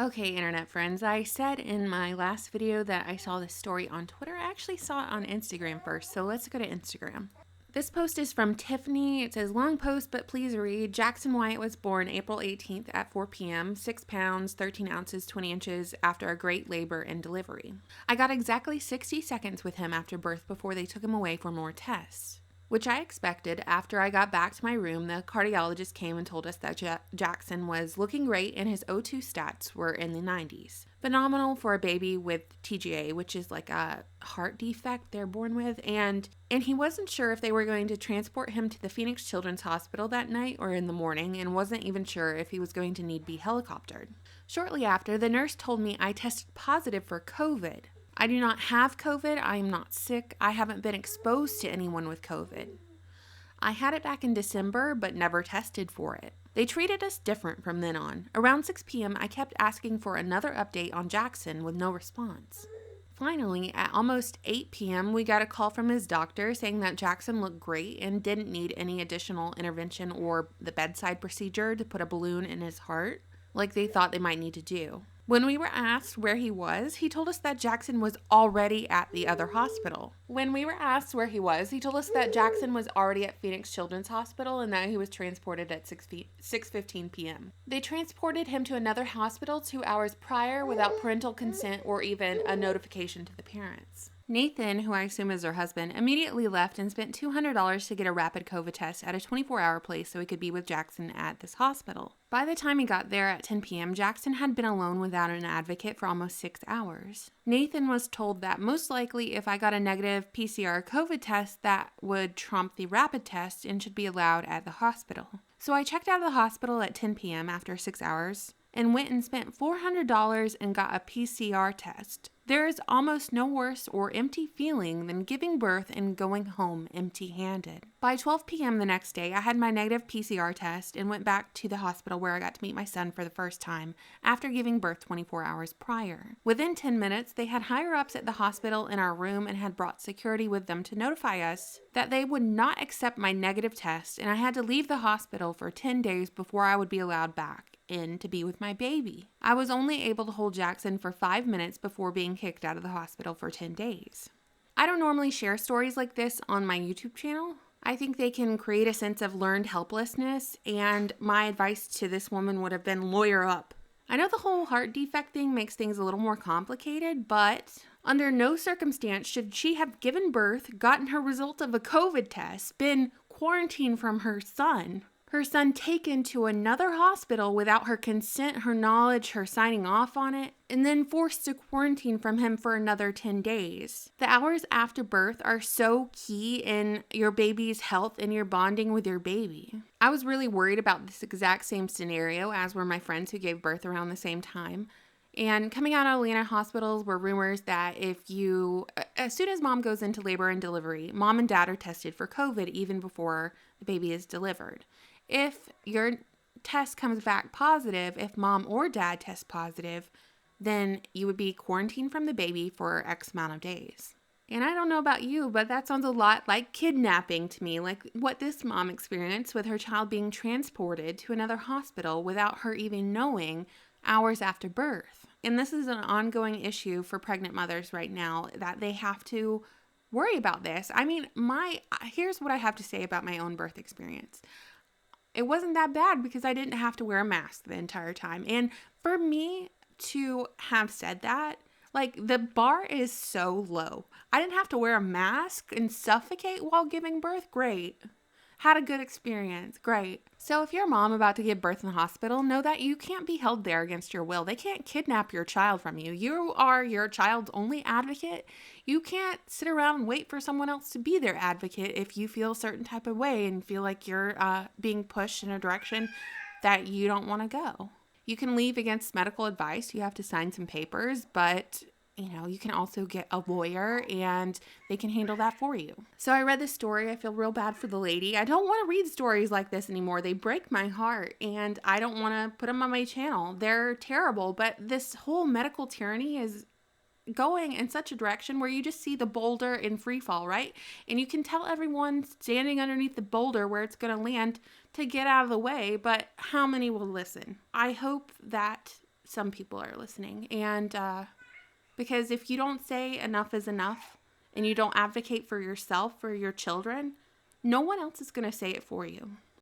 Okay, internet friends, I said in my last video that I saw this story on Twitter. I actually saw it on Instagram first, so let's go to Instagram. This post is from Tiffany. It says, long post, but please read. Jaxson Wyatt was born April 18th at 4 p.m., 6 pounds, 13 ounces, 20 inches after a great labor and delivery. I got exactly 60 seconds with him after birth before they took him away for more tests, which I expected. After I got back to my room, the cardiologist came and told us that Jaxson was looking great and his O2 stats were in the 90s. Phenomenal for a baby with TGA, which is like a heart defect they're born with, and he wasn't sure if they were going to transport him to the Phoenix Children's Hospital that night or in the morning, and wasn't even sure if he was going to need to be helicoptered. Shortly after, the nurse told me I tested positive for COVID. I do not have COVID. I am not sick. I haven't been exposed to anyone with COVID. I had it back in December, but never tested for it. They treated us different from then on. Around 6 p.m., I kept asking for another update on Jaxson with no response. Finally, at almost 8 p.m., we got a call from his doctor saying that Jaxson looked great and didn't need any additional intervention or the bedside procedure to put a balloon in his heart, like they thought they might need to do. When we were asked where he was, he told us that Jaxson was already at the other hospital. He told us that Jaxson was already at Phoenix Children's Hospital and that he was transported at 6:15 p.m. They transported him to another hospital 2 hours prior without parental consent or even a notification to the parents. Nathan, who I assume is her husband, immediately left and spent $200 to get a rapid COVID test at a 24-hour place so he could be with Jaxson at this hospital. By the time he got there at 10 p.m., Jaxson had been alone without an advocate for almost 6 hours. Nathan was told that most likely if I got a negative PCR COVID test, that would trump the rapid test and should be allowed at the hospital. So I checked out of the hospital at 10 p.m. after 6 hours and went and spent $400 and got a PCR test. There is almost no worse or empty feeling than giving birth and going home empty-handed. By 12 p.m. the next day, I had my negative PCR test and went back to the hospital where I got to meet my son for the first time after giving birth 24 hours prior. Within 10 minutes, they had higher-ups at the hospital in our room and had brought security with them to notify us that they would not accept my negative test, and I had to leave the hospital for 10 days before I would be allowed back in to be with my baby. I was only able to hold Jaxson for 5 minutes before being kicked out of the hospital for 10 days. I don't normally share stories like this on my YouTube channel. I think they can create a sense of learned helplessness, and my advice to this woman would have been lawyer up. I know the whole heart defect thing makes things a little more complicated, but under no circumstance should she have given birth, gotten her result of a COVID test, been quarantined from her son taken to another hospital without her consent, her knowledge, her signing off on it, and then forced to quarantine from him for another 10 days. The hours after birth are so key in your baby's health and your bonding with your baby. I was really worried about this exact same scenario, as were my friends who gave birth around the same time. And coming out of Atlanta hospitals were rumors that as soon as mom goes into labor and delivery, mom and dad are tested for COVID even before the baby is delivered. If your test comes back positive, if mom or dad test positive, then you would be quarantined from the baby for X amount of days. And I don't know about you, but that sounds a lot like kidnapping to me, like what this mom experienced with her child being transported to another hospital without her even knowing hours after birth. And this is an ongoing issue for pregnant mothers right now, that they have to worry about this. I mean, here's what I have to say about my own birth experience. It wasn't that bad because I didn't have to wear a mask the entire time. And for me to have said that, like, the bar is so low. I didn't have to wear a mask and suffocate while giving birth. Great. Had a good experience. Great. So if you're a mom about to give birth in the hospital, know that you can't be held there against your will. They can't kidnap your child from you. You are your child's only advocate. You can't sit around and wait for someone else to be their advocate if you feel a certain type of way and feel like you're being pushed in a direction that you don't want to go. You can leave against medical advice. You have to sign some papers, but you can also get a lawyer and they can handle that for you. So I read this story. I feel real bad for the lady. I don't want to read stories like this anymore. They break my heart and I don't want to put them on my channel. They're terrible, but this whole medical tyranny is going in such a direction where you just see the boulder in free fall, right? And you can tell everyone standing underneath the boulder where it's going to land to get out of the way, but how many will listen? I hope that some people are listening. And because if you don't say enough is enough and you don't advocate for yourself, for your children, no one else is going to say it for you.